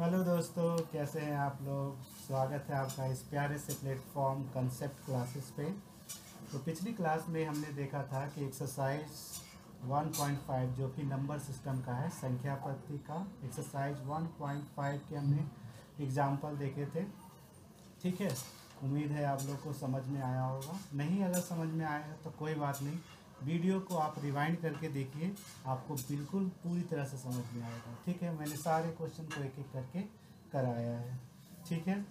Hello दोस्तों, कैसे हैं आप लोग। स्वागत है आपका इस प्यारे से प्लेटफॉर्म कंसेप्ट क्लासेस पे। तो पिछली क्लास में हमने देखा था कि एक्सरसाइज 1.5 जो कि नंबर सिस्टम का है, संख्या पद्धति का एक्सरसाइज 1.5 के हमने एग्जाम्पल देखे थे। ठीक है, उम्मीद है आप लोग को समझ में आया होगा। नहीं अगर समझ में आया तो कोई बात नहीं, वीडियो को आप रिवाइंड करके देखिए, आपको बिल्कुल पूरी तरह से समझ में आएगा। ठीक है, मैंने सारे क्वेश्चन को एक एक करके कराया है। ठीक है,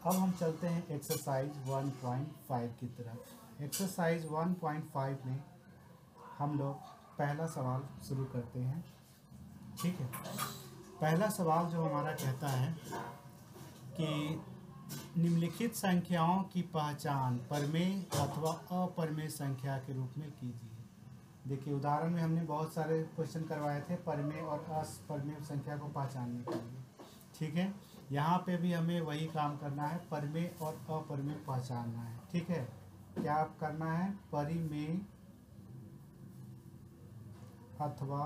अब हम चलते हैं एक्सरसाइज 1.5 की तरफ। एक्सरसाइज 1.5 में हम लोग पहला सवाल शुरू करते हैं। ठीक है, पहला सवाल जो हमारा कहता है कि निम्नलिखित संख्याओं की पहचान परमेय अथवा अपरमेय संख्या के रूप में कीजिए। देखिए, उदाहरण में हमने बहुत सारे क्वेश्चन करवाए थे परमेय और अपरमेय संख्या को पहचानने के लिए। ठीक है, यहाँ पे भी हमें वही काम करना है, परमेय और अपरमेय पहचानना है। ठीक है, क्या करना है, परिमेय अथवा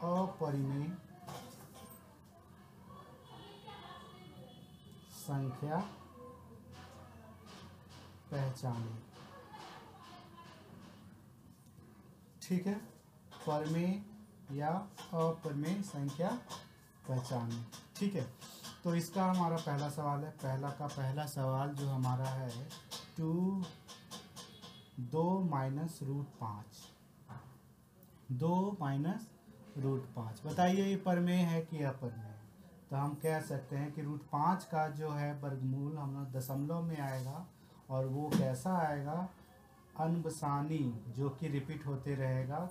अपरिमेय संख्या पहचाने। ठीक है, परमेय या अपरमेय संख्या पहचाने। ठीक है, तो इसका हमारा पहला सवाल है। पहला सवाल जो हमारा है 2 माइनस रूट 5। 2 माइनस रूट 5, बताइए ये परमेय है कि अपरमेय। तो हम कह सकते हैं कि रूट 5 का जो है वर्गमूल हम दशमलव में आएगा, और वो कैसा आएगा, अनबसानी, जो कि रिपीट होते रहेगा,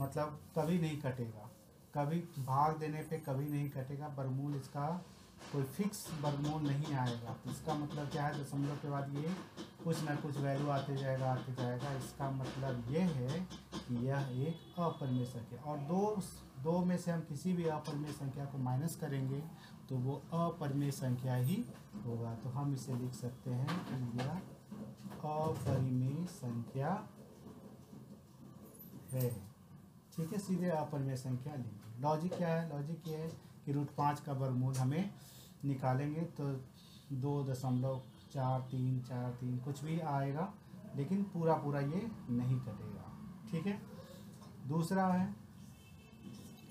मतलब कभी नहीं कटेगा, कभी भाग देने पे कभी नहीं कटेगा। वर्गमूल इसका कोई फिक्स वर्गमूल नहीं आएगा। इसका मतलब क्या है, दशमलव के बाद ये कुछ ना कुछ वैल्यू आते जाएगा। इसका मतलब ये है कि यह एक अपरिमेय संख्या, और दो में से हम किसी भी अपरिमेय संख्या को माइनस करेंगे तो वो अपरिमेय संख्या ही होगा। तो हम इसे लिख सकते हैं कि यह अपरिमेय संख्या है। ठीक है, सीधे अपरिमेय संख्या लेंगे। लॉजिक क्या है, लॉजिक ये है कि रूट 5 का वर्गमूल हमें निकालेंगे तो 2.4343 कुछ भी आएगा, लेकिन पूरा ये नहीं कटेगा। ठीक है,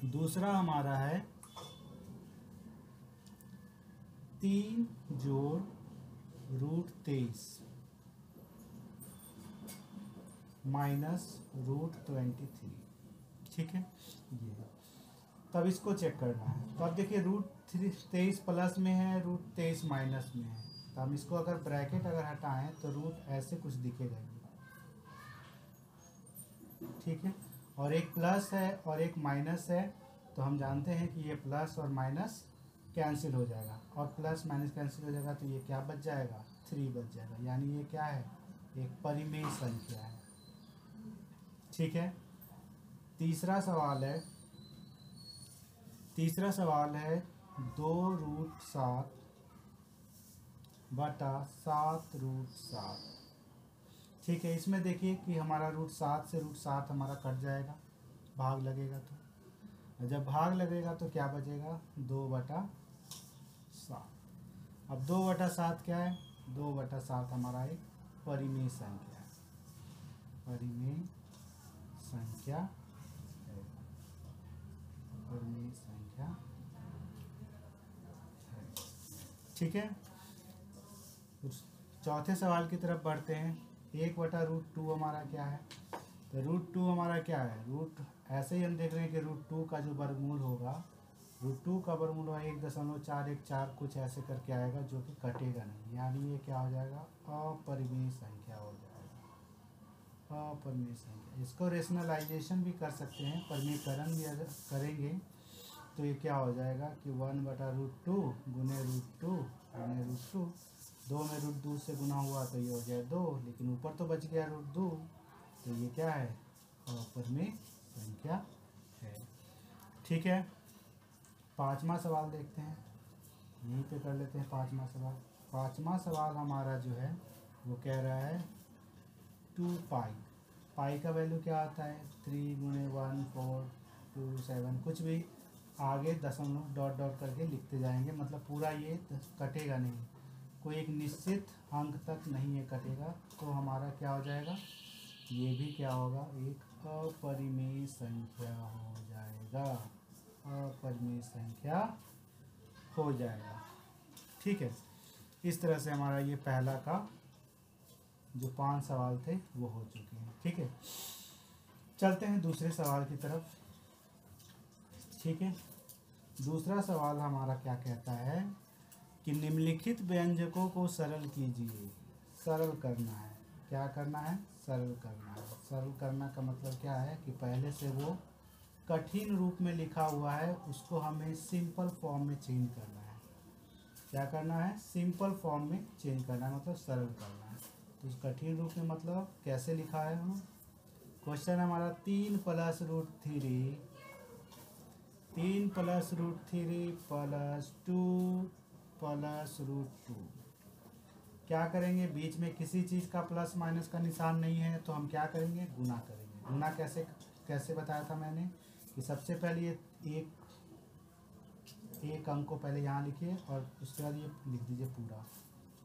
दूसरा हमारा है 3 जोड़ रूट 23 माइनस रूट 23। ठीक है, ये तब इसको चेक करना है। तो अब देखिए, रूट 23 प्लस में है, रूट 23 माइनस में है। तो हम इसको अगर ब्रैकेट हटाएं तो रूट ऐसे कुछ दिखेगा। ठीक है, और एक प्लस है और एक माइनस है, तो हम जानते हैं कि ये प्लस और माइनस कैंसिल हो जाएगा, और प्लस माइनस कैंसिल हो जाएगा, तो ये क्या बच जाएगा, 3 बच जाएगा। यानी ये क्या है, एक परिमेय संख्या है। ठीक है, तीसरा सवाल है 2 रूट 7 बटा 7 रूट 7। ठीक है, इसमें देखिए कि हमारा रूट 7 से रूट 7 हमारा कट जाएगा, भाग लगेगा। तो जब भाग लगेगा तो क्या बचेगा, 2/7। अब 2/7 क्या है, 2/7 हमारा एक परिमेय संख्या है, परिमेय संख्या है, परिमेय संख्या है। ठीक है, चौथे सवाल की तरफ बढ़ते हैं। 1/√2 हमारा क्या है, तो √2 हमारा क्या है, रूट ऐसे ही हम देख रहे हैं कि √2 का जो वर्गमूल होगा, √2 का वर्गमूल होगा 1.414 कुछ ऐसे करके आएगा, जो कि कटेगा नहीं। यानी ये क्या हो जाएगा, अपरिमेय संख्या हो जाएगा, अपरिमेय संख्या। इसको रेशनलाइजेशन भी कर सकते हैं, परिमेयकरण भी अगर करेंगे तो ये क्या हो जाएगा कि 1/√2 गुने √2 गुने √2। 2 में √2 से गुना हुआ तो ये हो गया 2, लेकिन ऊपर तो बच गया √2, तो ये क्या है, अपरिमेय संख्या है। ठीक है, पांचवा सवाल देखते हैं, यहीं पे कर लेते हैं पांचवा सवाल। पांचवा सवाल हमारा जो है वो कह रहा है 2 पाई। पाई का वैल्यू क्या आता है, 3 गुणे 1 4 2 7 कुछ भी आगे दशमलव डॉट डॉट करके लिखते जाएंगे, मतलब पूरा ये कटेगा नहीं, कोई एक निश्चित अंक तक नहीं ये कटेगा, तो हमारा क्या हो जाएगा, ये भी क्या होगा, एक अपरिमेय संख्या हो जाएगा, अपरिमेय संख्या हो जाएगा। ठीक है, इस तरह से हमारा ये पहला का जो 5 सवाल थे वो हो चुके हैं। ठीक है, चलते हैं दूसरे सवाल की तरफ। ठीक है, दूसरा सवाल हमारा क्या कहता है कि निम्नलिखित व्यंजकों को सरल कीजिए। सरल करना है, क्या करना है, सरल करना है। सरल करना का मतलब क्या है कि पहले से वो कठिन रूप में लिखा हुआ है उसको हमें सिंपल फॉर्म में चेंज करना है। क्या करना है, सिंपल फॉर्म में चेंज करना है, मतलब सरल करना है। तो उस कठिन रूप में मतलब कैसे लिखा है हम, क्वेश्चन हमारा 3 + √3 3 + √3 + 2 + √2। क्या करेंगे, बीच में किसी चीज़ का प्लस माइनस का निशान नहीं है तो हम क्या करेंगे, गुना करेंगे। गुना कैसे कैसे बताया था मैंने कि सबसे पहले ये एक अंक को पहले यहाँ लिखिए और उसके बाद ये लिख दीजिए पूरा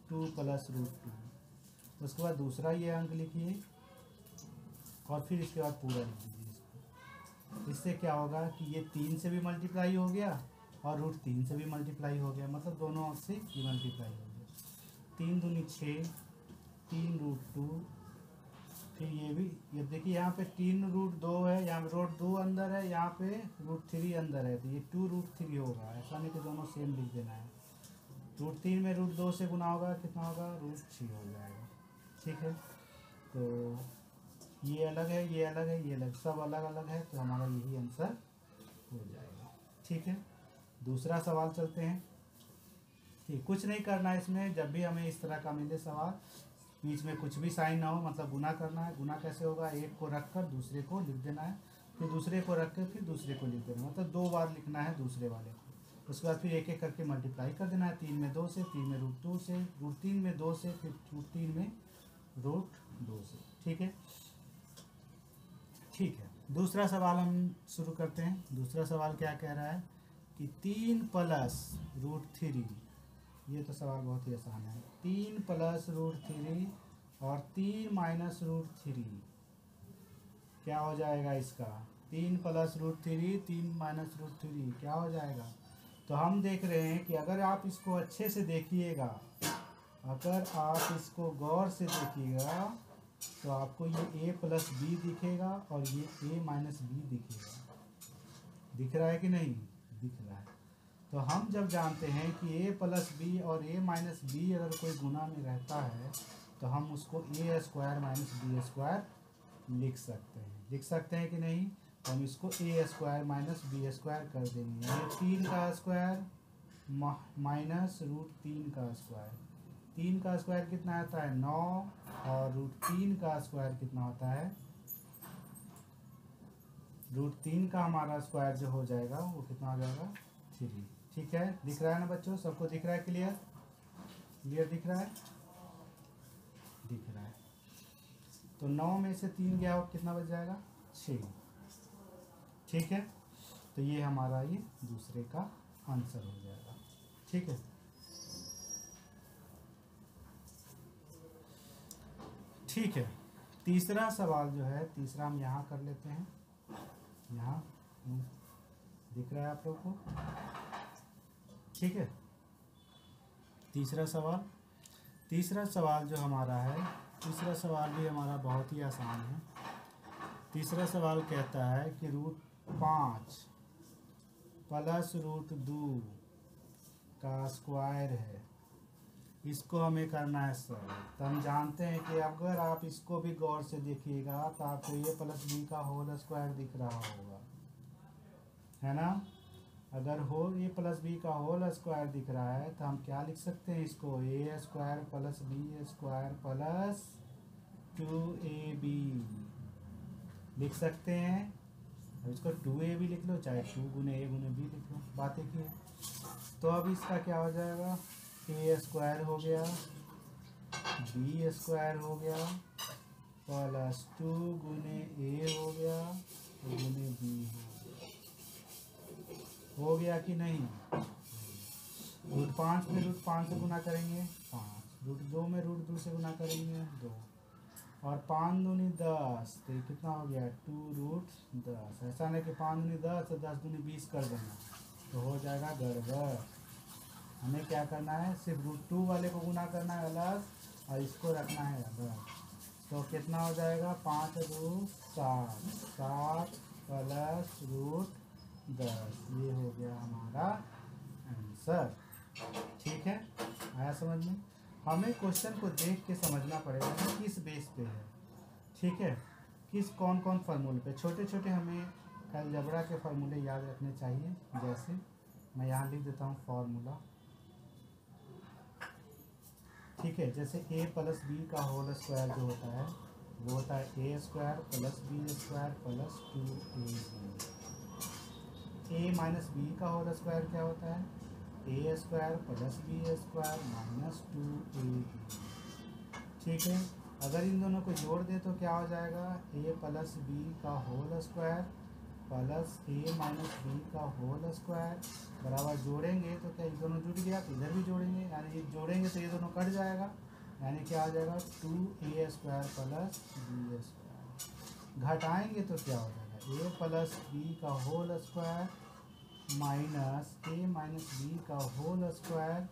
2 + √2। उसके बाद दूसरा ये अंक लिखिए और फिर इसके बाद पूरा लिख दीजिए इसको। इससे क्या होगा कि ये 3 से भी मल्टीप्लाई हो गया और √3 से भी मल्टीप्लाई हो गया, मतलब दोनों अंक से ये मल्टीप्लाई हो गया। 3 दूनी 6, 3 √2, फिर ये भी, ये देखिए यहाँ पे 3 √2 है, यहाँ √2 अंदर है, यहाँ पे √3 अंदर है, तो ये 2 √3 होगा। ऐसा नहीं कि दोनों सेम लिख देना है। √3 में √2 से गुना होगा, कितना होगा, √6 हो जाएगा। ठीक है, तो ये अलग है, ये अलग है, ये अलग, सब अलग अलग है, तो हमारा यही आंसर हो जाएगा। ठीक है, दूसरा सवाल चलते हैं। ठीक, कुछ नहीं करना है इसमें, जब भी हमें इस तरह का मिले सवाल, बीच में कुछ भी साइन ना हो, मतलब गुना करना है। गुना कैसे होगा, एक को रख कर दूसरे को लिख देना है, फिर दूसरे को रख कर फिर दूसरे को लिख देना है, मतलब 2 बार लिखना है दूसरे वाले को। उसके बाद फिर एक एक करके मल्टीप्लाई कर देना है, 3 में 2 से, 3 में √2 से, √3 में 2 से, फिर √3 में √2 से। ठीक है, ठीक है, दूसरा सवाल हम शुरू करते हैं। दूसरा सवाल क्या कह रहा है कि 3 + √3, ये तो सवाल बहुत ही आसान है। 3 + √3 और 3 - √3 क्या हो जाएगा इसका, 3 + √3 3 - √3 क्या हो जाएगा। तो हम देख रहे हैं कि अगर आप इसको अच्छे से देखिएगा, अगर आप इसको गौर से देखिएगा तो आपको ये a + b दिखेगा और ये a - b दिखेगा। दिख रहा है कि नहीं, दिख रहा है। तो हम जब जानते हैं कि a + b और a - b अगर कोई गुना में रहता है तो हम उसको a² - b² लिख सकते हैं। लिख सकते हैं कि नहीं, तो हम इसको a² - b² कर देंगे। ये 3 का स्क्वायर माइनस √3 का स्क्वायर, 3 का स्क्वायर कितना आता है, 9, और √3 का स्क्वायर कितना होता है, √3 का हमारा स्क्वायर जो हो जाएगा वो कितना हो जाएगा, 3। ठीक है, दिख रहा है ना बच्चों, सबको दिख रहा है, क्लियर क्लियर दिख रहा है, दिख रहा है। तो 9 में से 3 गया हो, कितना बच जाएगा, 6। ठीक है, तो ये हमारा ये दूसरे का आंसर हो जाएगा। ठीक है, ठीक है, तीसरा सवाल जो है, तीसरा हम यहाँ कर लेते हैं। यहाँ दिख रहा है आप लोग को, ठीक है। तीसरा सवाल जो हमारा है, तीसरा सवाल भी हमारा बहुत ही आसान है। तीसरा सवाल कहता है कि √5 + √2 का स्क्वायर है, इसको हमें करना है सर। तो हम जानते हैं कि अगर आप इसको भी गौर से देखिएगा तो आपको a + b का होल स्क्वायर दिख रहा होगा, है ना। अगर a + b का होल स्क्वायर दिख रहा है तो हम क्या लिख सकते हैं इसको, a² + b² + 2ab लिख सकते हैं। अब इसको 2ab लिख लो, चाहे 2 × a × b लिख लो, बात एक ही है। तो अब इसका क्या हो जाएगा, a² हो गया, b² हो गया, + 2 × a हो गया, × b हो गया। हो गया कि नहीं? √5 में √5 से गुना करेंगे 5, √2 में √2 से गुना करेंगे 2, और 5 दूनी 10, तो ये कितना हो गया 2√10। ऐसा नहीं कि 5 दूनी 10 और 10 दूनी 20 कर देना, तो हो जाएगा गड़बड़। हमें क्या करना है, सिर्फ √2 वाले को गुना करना है अलग और इसको रखना है अलग। तो कितना हो जाएगा 5 × 7, 7 प्लस √10, ये हो गया हमारा आंसर। ठीक है, आया समझ में? हमें क्वेश्चन को देख के समझना पड़ेगा कि किस बेस पे है। ठीक है, किस कौन कौन फार्मूले पे। छोटे छोटे हमें अलजेब्रा के फार्मूले याद रखने चाहिए। जैसे मैं यहाँ लिख देता हूँ फार्मूला। ठीक है, जैसे a + b का होल स्क्वायर जो होता है वो होता है a² + b² + 2ab। a - b का होल स्क्वायर क्या होता है, a² + b² - 2ab। ठीक है, अगर इन दोनों को जोड़ दे तो क्या हो जाएगा, a + b का whole square plus a - b का होल स्क्वायर बराबर, जोड़ेंगे तो क्या ये दोनों जुड़ गया, तो इधर भी जोड़ेंगे, यानी ये जोड़ेंगे तो ये दोनों कट जाएगा, यानी क्या आ जाएगा 2a² + b²। घटाएंगे तो क्या हो जाएगा, a + b का whole square minus a - b का होल स्क्वायर,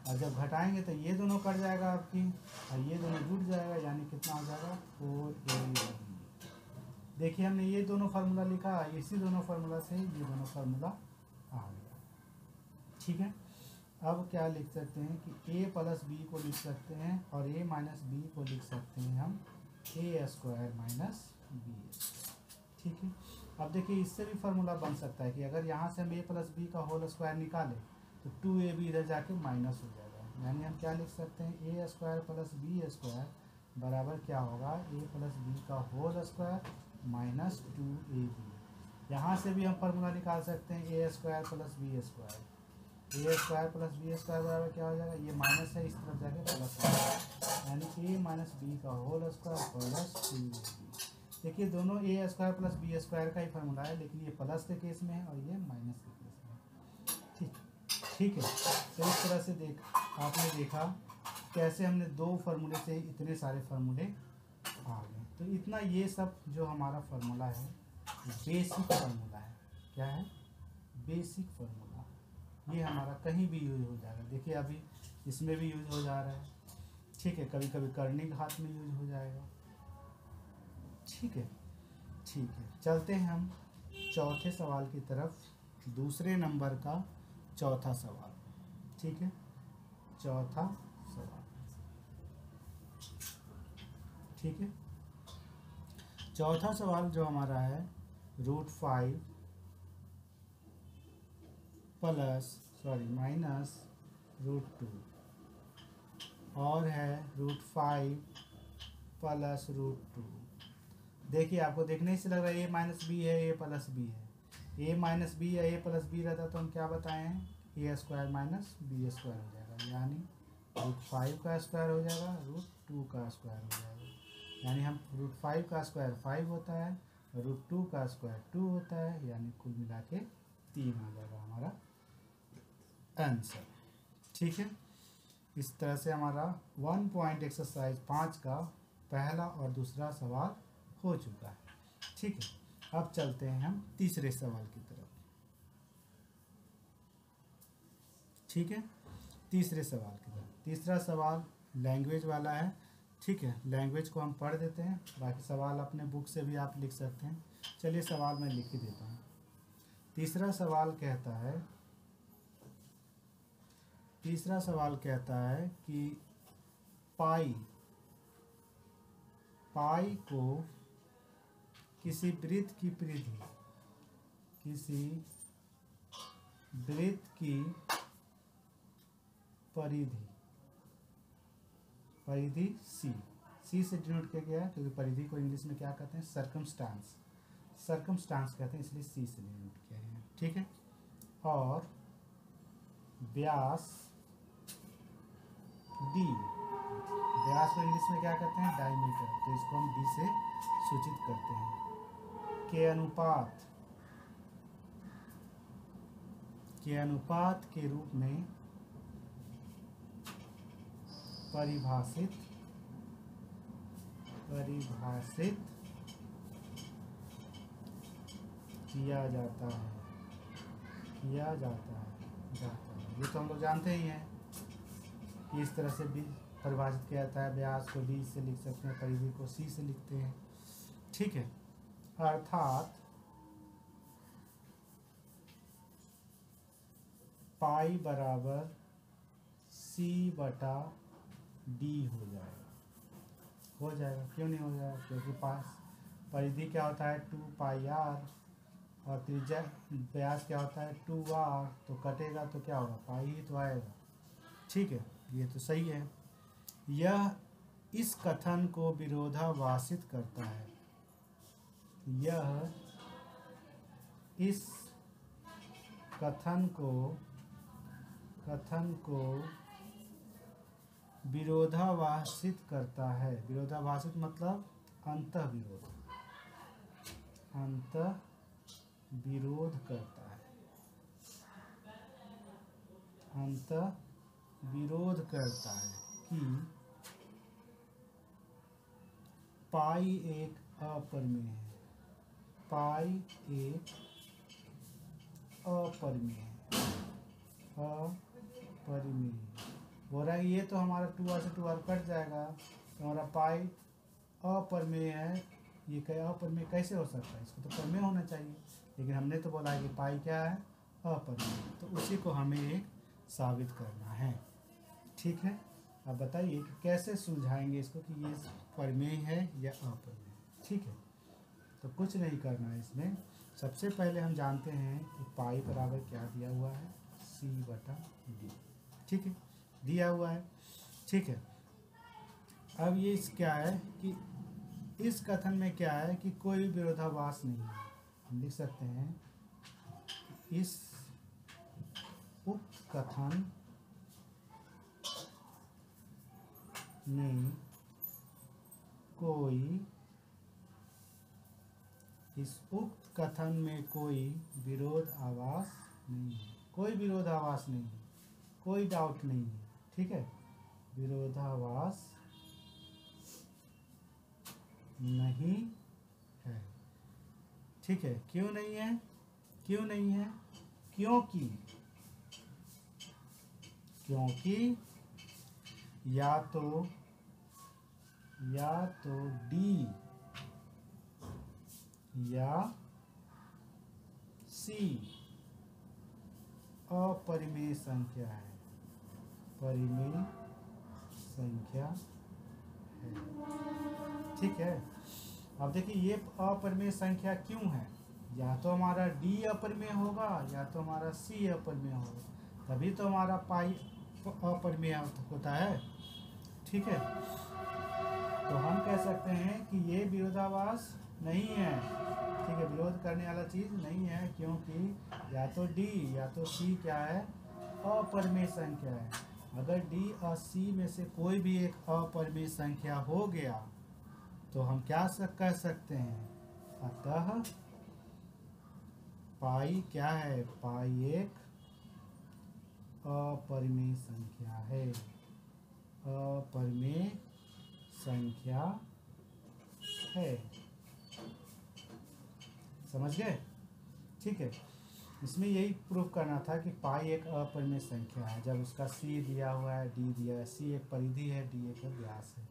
और जब घटाएंगे तो ये दोनों कट जाएगा आपकी और ये दोनों जुड़ जाएगा, यानी कितना हो जाएगा 4ab। देखिए हमने ये दोनों फार्मूला लिखा, इसी दोनों फार्मूला से ये दोनों फार्मूला आ गया। ठीक है, अब क्या लिख सकते हैं कि a + b को लिख सकते हैं और a - b को लिख सकते हैं हम a² - b। ठीक है, अब देखिए इससे भी फार्मूला बन सकता है कि अगर यहाँ से हम a + b का होल स्क्वायर निकालें तो 2ab इधर जाके माइनस हो जाएगा, यानी हम क्या लिख सकते हैं a² + b² बराबर क्या होगा a + b का होल स्क्वायर माइनस 2ab। यहाँ से भी हम फार्मूला निकाल सकते हैं a² + b², a² + b² बराबर क्या हो जाएगा, ये माइनस है इस तरफ जाके प्लस हो जाएगा, यानी a - b का होल स्क्वायर प्लस 2ab। देखिए दोनों a² + b² का ही फार्मूला है, लेकिन ये प्लस के केस में है और ये माइनस के केस में। ठीक है, तो इस तरह से आपने देखा कैसे हमने दो फार्मूले से इतने सारे फार्मूले आ गए। तो इतना ये सब जो हमारा फार्मूला है बेसिक फार्मूला है। क्या है, बेसिक फार्मूला। ये हमारा कहीं भी यूज हो जाएगा। देखिए अभी इसमें भी यूज हो जा रहा है। ठीक है, कभी कभी करनी घात में यूज हो जाएगा। ठीक है, ठीक है, चलते हैं हम चौथे सवाल की तरफ। दूसरे नंबर का चौथा सवाल। ठीक है, चौथा सवाल। ठीक है, चौथा सवाल जो हमारा है √5 माइनस √2 और है √5 + √2। देखिए आपको देखने से लग रहा है a - b है, a + b है। a - b या a + b रहता तो हम क्या बताएं, a² - b² हो जाएगा, यानी √5 का स्क्वायर हो जाएगा, √2 का स्क्वायर हो जाएगा, यानी हम √5 का स्क्वायर 5 होता है, √2 का स्क्वायर 2 होता है, यानी कुल मिला के 3 आ जाएगा हमारा आंसर। ठीक है, इस तरह से हमारा 1 पॉइंट एक्सरसाइज 5 का पहला और दूसरा सवाल हो चुका है। ठीक है, अब चलते हैं हम तीसरे सवाल की तरफ। ठीक है, तीसरे सवाल की तरफ। तीसरा सवाल लैंग्वेज वाला है। ठीक है, लैंग्वेज को हम पढ़ देते हैं, बाकी सवाल अपने बुक से भी आप लिख सकते हैं। चलिए सवाल मैं लिख ही देता हूँ। तीसरा सवाल कहता है कि पाई को किसी वृत्त की परिधि सी से डिनोट किया गया है, क्योंकि परिधि को इंग्लिश में क्या कहते हैं, सर्कमस्टांस कहते हैं, इसलिए सी से डिनोट किया है। ठीक है, और व्यास डी, व्यास को इंग्लिश में क्या कहते हैं, डायमीटर, तो इसको हम डी से सूचित करते हैं, के अनुपात के अनुपात के रूप में परिभाषित किया जाता है। ये तो हम लोग जानते ही हैं कि इस तरह से भी परिभाषित किया जाता है। व्यास को d से लिख सकते हैं, परिधि को c से लिखते हैं। ठीक है, अर्थात पाई बराबर c बटा d हो जाएगा। क्यों नहीं हो जाएगा? क्योंकि पास परिधि क्या होता है 2 पाई r और त्रिज्या व्यास क्या होता है 2r, तो कटेगा तो क्या होगा? पाई ही तो आएगा। ठीक है, ये तो सही है। यह इस कथन को विरोधाभासित करता है। यह इस कथन को विरोधाभासित करता है। विरोधाभासित मतलब अंतःविरोध करता है। अंतःविरोध करता है कि पाई एक अपरिमेय है। पाई एक अपरिमेय हो रहा है। ये तो हमारा 2r से 2r कट जाएगा, तो हमारा पाई अपरिमेय है। ये अपरिमेय कैसे हो सकता है? इसको तो परिमेय होना चाहिए, लेकिन हमने तो बोला है कि पाई क्या है? अपरिमेय। तो उसी को हमें एक साबित करना है। ठीक है, अब बताइए कि कैसे सुलझाएंगे इसको कि ये परिमेय है या अपरिमेय। ठीक है, तो कुछ नहीं करना है इसमें। सबसे पहले हम जानते हैं कि पाई बराबर क्या दिया हुआ है? c बटा d। ठीक है, दिया हुआ है। ठीक है, अब ये क्या है कि इस कथन में क्या है कि कोई विरोधाभास नहीं है। हम लिख सकते हैं इस उक्त कथन में कोई विरोधाभास नहीं है। कोई विरोधाभास नहीं है, कोई डाउट नहीं है। ठीक है, विरोधाभास नहीं है। ठीक है, क्यों नहीं है? क्योंकि या तो d या c अपरिमेय संख्या है। ठीक है, अब देखिए ये अपरिमेय संख्या क्यों है? या तो हमारा d अपरिमेय होगा या तो हमारा c अपरिमेय होगा, तभी तो हमारा पाई अपरिमेय होता है। ठीक है, तो हम कह सकते हैं कि ये विरोधाभास नहीं है। ठीक है, विरोध करने वाला चीज नहीं है, क्योंकि या तो d या तो c क्या है? अपरिमेय संख्या है। अगर d और c में से कोई भी एक अपरिमेय संख्या हो गया तो हम क्या कह सकते हैं? अतः पाई क्या है? पाई एक अपरिमेय संख्या है। अपरिमेय संख्या है। समझ गए? ठीक है, इसमें यही प्रूफ करना था कि पाई एक अपरिमेय संख्या है जब उसका c दिया हुआ है, d दिया है। c एक परिधि है, d एक व्यास है।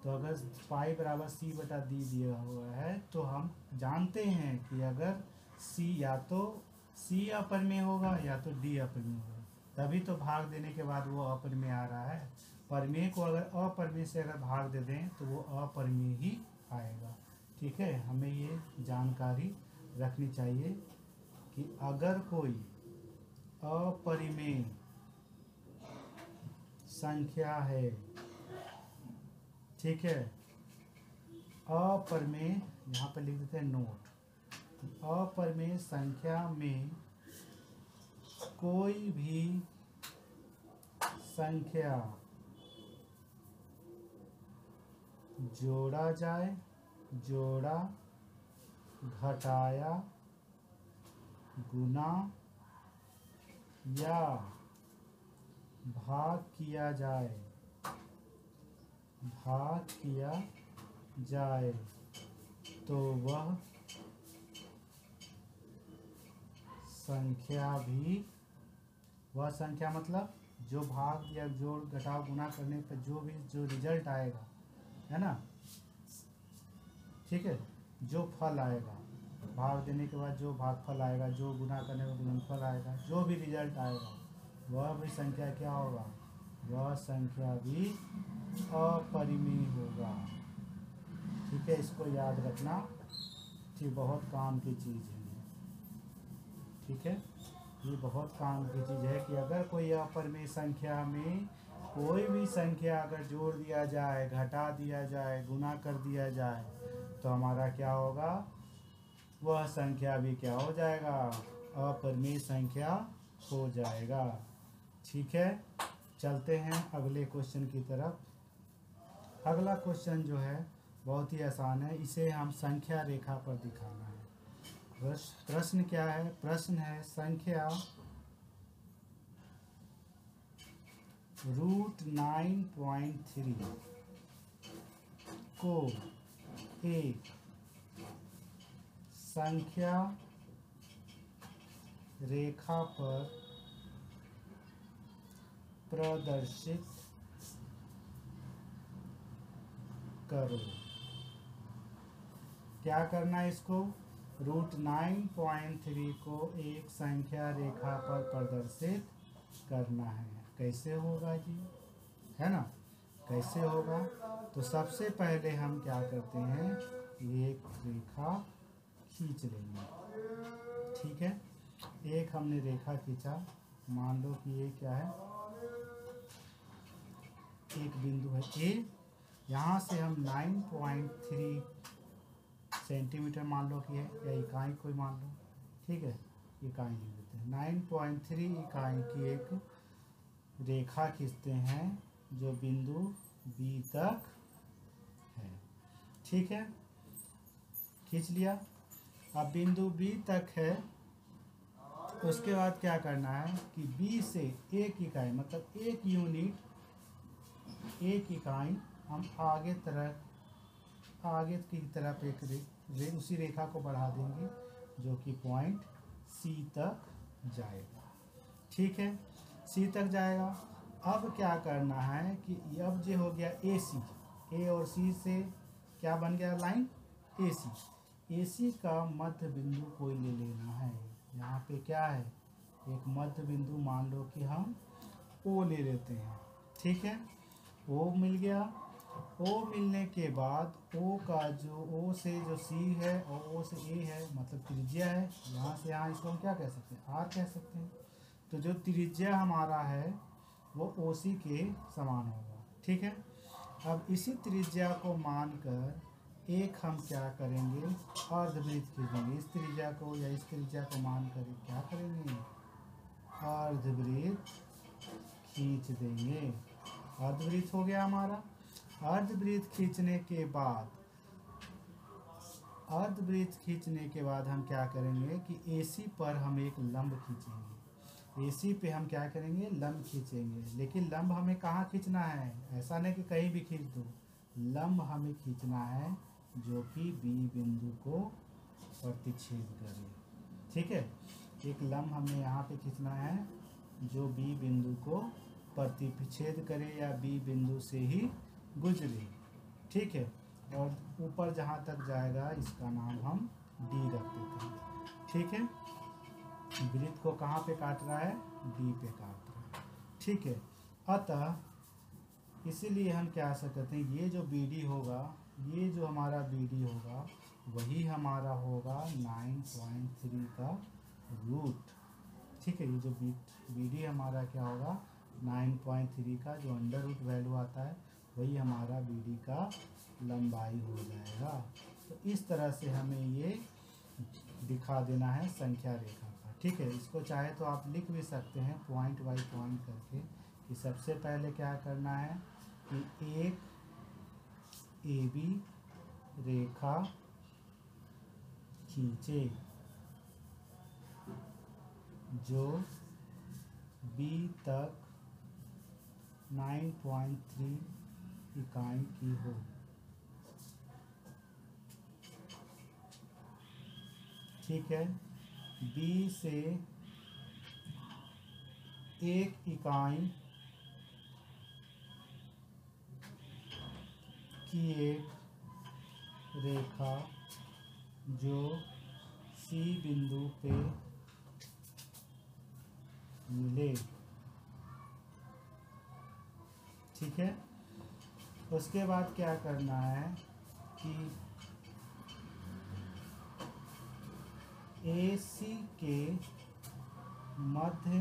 तो अगर पाई बराबर c बटा d दिया हुआ है तो हम जानते हैं कि अगर c या तो c अपरिमेय होगा या तो d अपरिमेय होगा, तभी तो भाग देने के बाद वो अपरिमेय आ रहा है। परिमेय को अगर अपरिमेय से अगर भाग दे दें तो वो अपरिमेय ही आएगा। ठीक है, हमें ये जानकारी रखनी चाहिए कि अगर कोई अपरिमेय संख्या है, ठीक है, अपरिमेय, यहाँ पर लिख देते हैं नोट, अपरिमेय संख्या में कोई भी संख्या जोड़ा जाए, जोड़ा, घटाया, गुना या भाग किया जाए, भाग किया जाए तो वह संख्या भी, वह संख्या मतलब जो भाग या जोड़ घटाव गुणा करने पर जो रिजल्ट आएगा, है ना, ठीक है, जो फल आएगा, भाग देने के बाद जो भागफल आएगा, जो गुणा करने पर गुणनफल आएगा, जो भी रिजल्ट आएगा वह भी संख्या क्या होगा, वह संख्या भी अपरिमेय होगा। ठीक है, इसको याद रखना, ठीक, बहुत काम की चीज़ है। ठीक है, ये बहुत काम की चीज़ है कि अगर कोई अपरिमेय संख्या में कोई भी संख्या अगर जोड़ दिया जाए, घटा दिया जाए, गुना कर दिया जाए तो हमारा क्या होगा, वह संख्या भी क्या हो जाएगा, अपरिमेय संख्या हो जाएगा। ठीक है, चलते हैं अगले क्वेश्चन की तरफ। अगला क्वेश्चन जो है बहुत ही आसान है, इसे हम संख्या रेखा पर दिखाना है। प्रश्न क्या है, प्रश्न है संख्या √9.3 को एक संख्या रेखा पर प्रदर्शित करो। क्या करना है इसको, √9.3 को एक संख्या रेखा पर प्रदर्शित करना है। कैसे होगा जी, है ना, कैसे होगा, तो सबसे पहले हम क्या करते हैं, एक रेखा खींच लेंगे। ठीक है, एक हमने रेखा खींचा, मान लो कि ये क्या है, एक बिंदु है ए, यहाँ से हम 9.3 सेंटीमीटर मान लो कि है, या इकाई कोई मान लो, ठीक है, इकाई लिख देते हैं, 9.3 इकाई की एक रेखा खींचते हैं जो बिंदु बी तक है। ठीक है, खींच लिया। अब बिंदु बी तक है, उसके बाद क्या करना है कि बी से एक इकाई मतलब एक यूनिट, एक इकाई हम आगे की तरफ एक उसी रेखा को बढ़ा देंगे जो कि पॉइंट सी तक जाएगा। ठीक है, सी तक जाएगा। अब क्या करना है कि अब जो हो गया ए सी, ए और सी से क्या बन गया लाइन, ए सी, ए सी का मध्य बिंदु कोई ले लेना है। यहाँ पे क्या है, एक मध्य बिंदु मान लो कि हम ओ ले लेते हैं। ठीक है, ओ मिल गया। ओ मिलने के बाद ओ का जो ओ से जो सी है और ओ से ए है मतलब त्रिज्या है, यहाँ से यहाँ इसको हम क्या कह सकते हैं, आर कह सकते हैं। तो जो त्रिज्या हमारा है वो ओ सी के समान होगा। ठीक है, अब इसी त्रिज्या को मानकर एक हम क्या करेंगे, अर्धवृत्त खींचेंगे। इस त्रिज्या को या इस त्रिज्या को मानकर क्या करेंगे, अर्धवृत्त खींच देंगे। अर्धवृत्त हो गया हमारा। अर्धवृत्त खींचने के बाद, अर्धवृत्त खींचने के बाद हम क्या करेंगे कि एसी पर हम एक लंब खींचेंगे। एसी पे हम क्या करेंगे, लंब खींचेंगे। लेकिन लंब हमें कहाँ खींचना है, ऐसा नहीं कि कहीं भी खींच दो, लंब हमें खींचना है जो कि बी बिंदु को प्रतिच्छेद करे। ठीक है, एक लंब हमें यहाँ पे खींचना है जो बी बिंदु को प्रतिच्छेद करे या बी बिंदु से ही गुजरे। ठीक है, और ऊपर जहाँ तक जाएगा इसका नाम हम डी रख देते हैं। ठीक है, वृत्त को कहाँ पे काट रहा है, डी पे काट रहा है। ठीक है, अतः इसीलिए हम क्या सकते हैं, ये जो बी डी होगा, ये जो हमारा बी डी होगा वही हमारा होगा 9.3 का रूट। ठीक है, ये जो बी डी हमारा क्या होगा, 9.3 का जो अंडर रूट वैल्यू आता है वही हमारा बी डी का लंबाई हो जाएगा। तो इस तरह से हमें ये दिखा देना है संख्या रेखा का। ठीक है, इसको चाहे तो आप लिख भी सकते हैं पॉइंट बाई पॉइंट करके कि सबसे पहले क्या करना है कि एक ए बी रेखा खींचे जो बी तक 9.3 इकाई की हो। ठीक है, बी से 1 इकाई की एक रेखा जो सी बिंदु पे मिले। ठीक है, उसके बाद क्या करना है कि AC के मध्य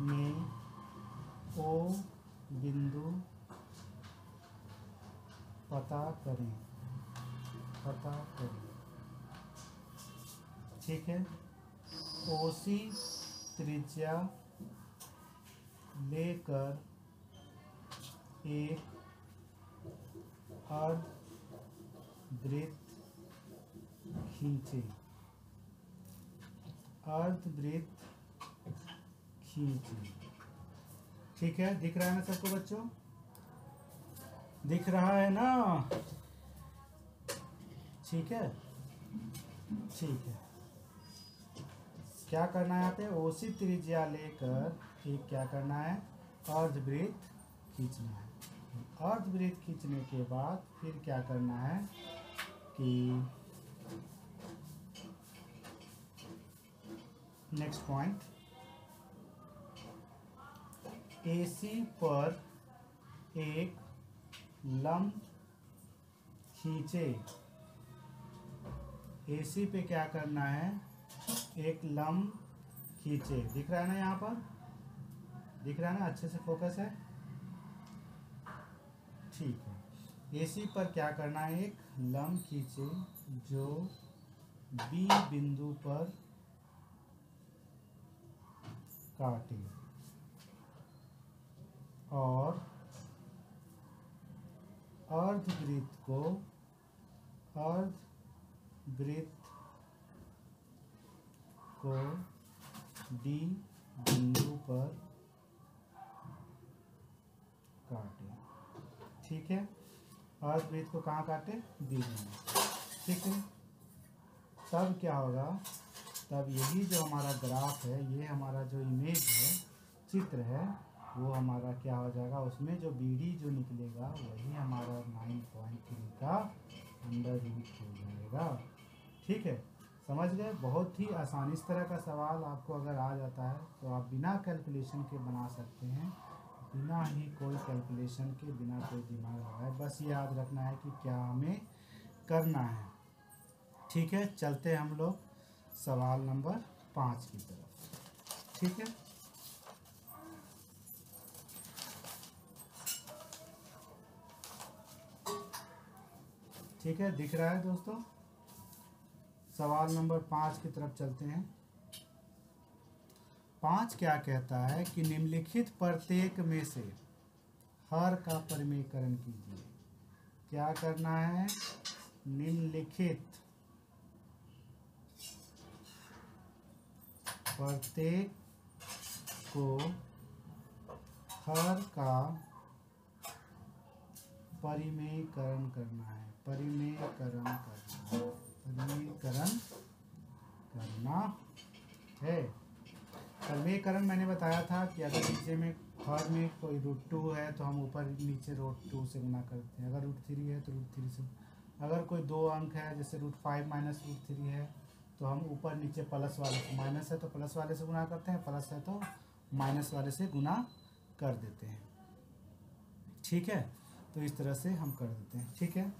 में O बिंदु पता करें। ठीक है, OC त्रिज्या लेकर एक अर्धवृत्त खींचे। ठीक है, दिख रहा है ना सबको बच्चों? दिख रहा है ना? ठीक है, क्या करना है यहाँ पे? OC त्रिज्या लेकर एक क्या करना है? अर्धवृत्त खींचना है। अर्धवृत्त खींचने के बाद फिर क्या करना है कि नेक्स्ट पॉइंट, AC पर एक लंब खींचे। AC पे क्या करना है? एक लंब खींचे। दिख रहा है ना यहाँ पर? दिख रहा है ना? अच्छे से फोकस है? ठीक है, AC पर क्या करना है? एक लंब खींचे जो B बिंदु पर काटे और अर्धवृत्त को D बिंदु पर काटे। ठीक है, अर्धवृत्त को कहाँ काटे? D बिंदु। ठीक है, तब क्या होगा? तब यही जो हमारा ग्राफ है, ये हमारा जो इमेज है, चित्र है, वो हमारा क्या हो जाएगा? उसमें जो BD जो निकलेगा वही हमारा 9.3 का अंडर रूट हो जाएगा। ठीक है, समझ गए? बहुत ही आसानी। इस तरह का सवाल आपको अगर आ जाता है तो आप बिना कैलकुलेशन के बना सकते हैं, बिना ही कोई कैलकुलेशन के, बिना कोई दिमाग लगाए। बस याद रखना है कि क्या हमें करना है। ठीक है, चलते हैं हम लोग सवाल नंबर 5 की तरफ। ठीक है, दिख रहा है दोस्तों? सवाल नंबर 5 की तरफ चलते हैं। 5 क्या कहता है कि निम्नलिखित प्रत्येक में से हर का परिमेयकरण कीजिए। क्या करना है? निम्नलिखित प्रत्येक को हर का परिमेयकरण करना है। परिमेयकरण है। परिमेयकरण मैंने बताया था कि अगर नीचे में हर में कोई √2 है तो हम ऊपर नीचे √2 से गुना करते हैं। अगर √3 है तो √3 से। अगर कोई 2 अंक है, जैसे √5 माइनस √3 है, तो हम ऊपर नीचे प्लस वाले से, माइनस है तो प्लस वाले से गुना करते हैं, प्लस है तो माइनस वाले से गुना कर देते हैं। ठीक है, तो इस तरह से हम कर देते हैं। ठीक है,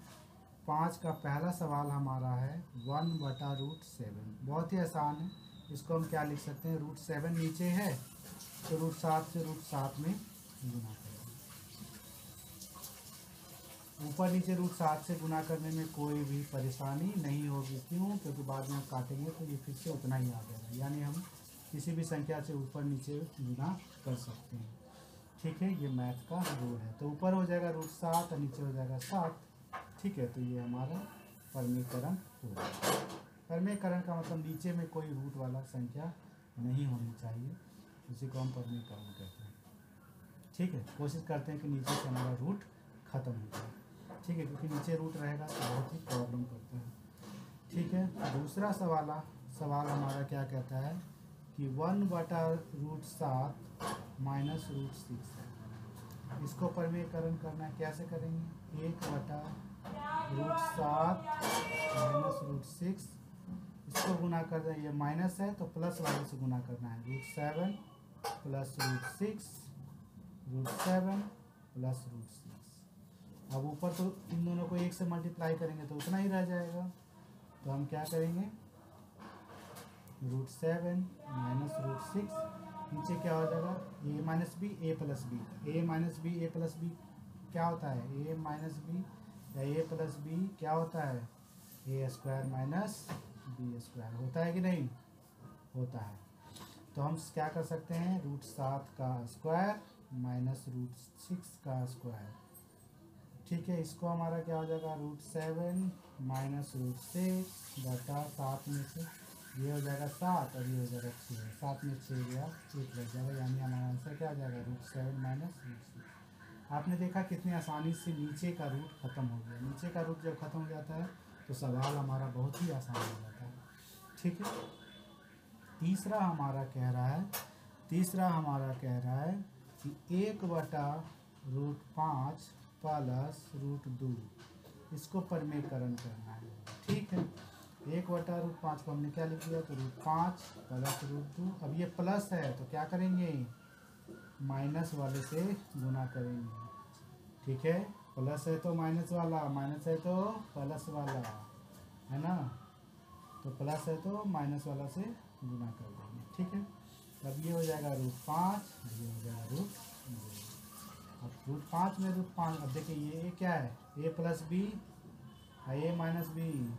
5 का पहला सवाल हमारा है 1/√7। बहुत ही आसान है। इसको हम क्या लिख सकते हैं? √7 नीचे है तो √7 से √7 में गुना करें। ऊपर नीचे √7 से गुना करने में कोई भी परेशानी नहीं होगी। क्यों? क्योंकि बाद में हम काटेंगे तो ये फिर से उतना ही आ जाएगा। यानी हम किसी भी संख्या से ऊपर नीचे गुना कर सकते हैं। ठीक है, ये मैथ का रूल है। तो ऊपर हो जाएगा √7 और नीचे हो जाएगा 7। ठीक है, तो ये हमारा परिमेयकरण होगा। परिमेयकरण का मतलब नीचे में कोई रूट वाला संख्या नहीं होनी चाहिए, इसी को हम परमीकरण कहते हैं। ठीक है, कोशिश करते हैं कि नीचे से हमारा रूट ख़त्म हो जाए। ठीक है, क्योंकि नीचे रूट रहेगा तो बहुत ही प्रॉब्लम करता है। ठीक है, दूसरा सवाल हमारा क्या कहता है कि 1/√7 माइनस √6 है। इसको परमीकरण करना है, कैसे करेंगे? 1/√7 माइनस √6, इसको गुना कर दें, ये माइनस है तो प्लस वाले से गुना करना है। √7 प्लस √6, √7 प्लस √6। अब ऊपर तो इन दोनों को 1 से मल्टीप्लाई करेंगे तो उतना ही रह जाएगा, तो हम क्या करेंगे? √7 माइनस √6, नीचे क्या हो जाएगा? a minus B A plus B. a minus B A plus B क्या होता है? a माइनस बी या a प्लस बी क्या होता है? a² माइनस b² होता है कि नहीं? होता है। तो हम क्या कर सकते हैं? √7 का स्क्वायर माइनस √6 का स्क्वायर। ठीक है, इसको हमारा क्या हो जाएगा? √7 माइनस √6 बटा 7 में से ये हो जाएगा 7 और ये हो जाएगा 6। 7 में 6 गया, 1 लग जाएगा, यानी हमारा आंसर क्या आ जाएगा? √7 माइनस √6। आपने देखा कितनी आसानी से नीचे का रूट खत्म हो गया। नीचे का रूट जब खत्म हो जाता है तो सवाल हमारा बहुत ही आसान हो जाता है। ठीक है, तीसरा हमारा कह रहा है कि 1/√5 प्लस √2, इसको परमीकरण करना है। ठीक है, 1/√5 को हमने क्या लिख दिया? तो √5 प्लस √2। अब ये प्लस है तो क्या करेंगे? माइनस वाले से गुना करेंगे। ठीक है, प्लस है तो माइनस वाला, माइनस है तो प्लस वाला, है ना? तो प्लस है तो माइनस वाला से गुना कर देंगे। ठीक है, अब ये हो जाएगा √5, ये हो जाएगा √2। अब √5 में √5, अब देखिए ये क्या है? a plus B a minus B,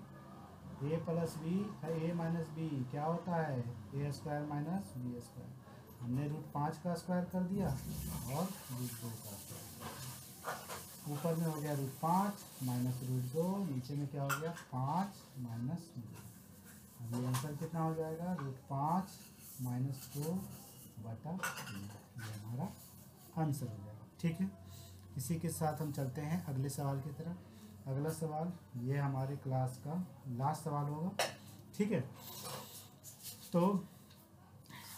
a plus B a minus B क्या होता है? a² minus b²। हमने √5 का स्क्वायर कर दिया और √2 का स्क्वायर। ऊपर में हो गया √5 माइनस √2, नीचे में क्या हो गया? 5 माइनस 2। अब ये आंसर कितना हो जाएगा? √5 माइनस 2 बटा 3। ये हमारा आंसर हो जाएगा। ठीक है, इसी के साथ हम चलते हैं अगले सवाल की तरफ। अगला सवाल ये हमारे क्लास का लास्ट सवाल होगा। ठीक है, तो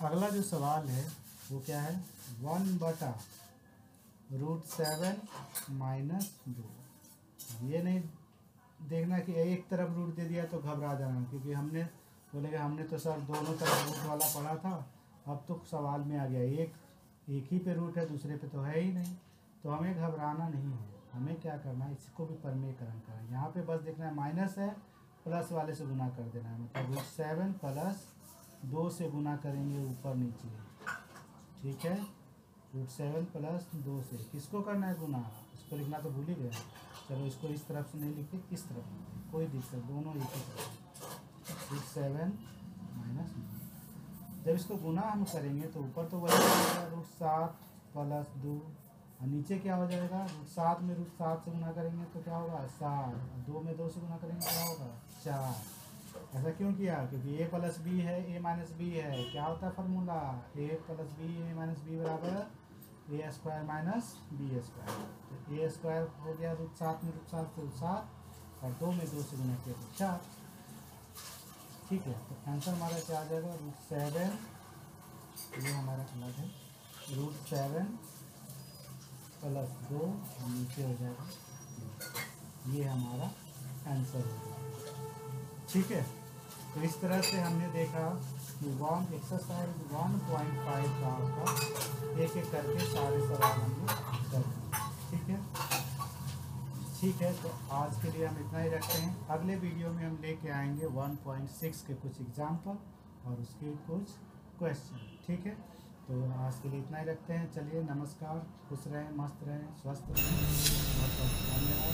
अगला जो सवाल है वो क्या है? 1/√7 माइनस 2। ये नहीं देखना कि एक तरफ रूट दे दिया तो घबरा जाना, क्योंकि हमने बोलेगा हमने तो सर दोनों तरफ रूट वाला पढ़ा था, अब तो सवाल में आ गया एक ही पे रूट है, दूसरे पे तो है ही नहीं। तो हमें घबराना नहीं है, हमें क्या करना है? इसको भी परमीकरण करना है। यहाँ पे बस देखना है माइनस है, प्लस वाले से गुना कर देना है, मतलब √7 प्लस 2 से गुना करेंगे ऊपर नीचे। ठीक है, √7 प्लस 2 से किसको करना है गुना? इसको लिखना तो भूल ही गए। चलो इसको इस तरफ से नहीं लिखते, इस तरफ, कोई दिक्कत, दोनों एक ही तरफ। √7 माइनस 2, जब इसको गुना हम करेंगे तो ऊपर तो वही जाएगा √7 प्लस 2, और नीचे क्या हो जाएगा? √7 में √7 से गुना करेंगे तो क्या होगा? 7, और 2 में 2 से गुना करेंगे क्या होगा? 4। ऐसा क्यों किया? क्योंकि a प्लस बी है, a माइनस बी है, क्या होता है formula? a plus B a minus B बराबर a² माइनस b²। तो a² हो गया √7 में √7 से 7, और 2 में 2 से गुना किया तो 4। ठीक है, तो आंसर हमारा क्या आ जाएगा? √7, ये हमारा अलग है, √7 प्लस 2 और नीचे हो जाएगा, ये हमारा आंसर हो जाएगा। ठीक है, तो इस तरह से हमने देखा कि एक्सरसाइज 1.5 का आपका एक एक करके सारे सवाल हमने कर दिए। ठीक है, तो आज के लिए हम इतना ही रखते हैं। अगले वीडियो में हम लेके आएंगे 1.6 के कुछ एग्जाम्पल और उसके कुछ क्वेश्चन। ठीक है, तो आज के लिए इतना ही रखते हैं। चलिए, नमस्कार, खुश रहें, मस्त रहें, स्वस्थ रहें, बहुत बहुत धन्यवाद।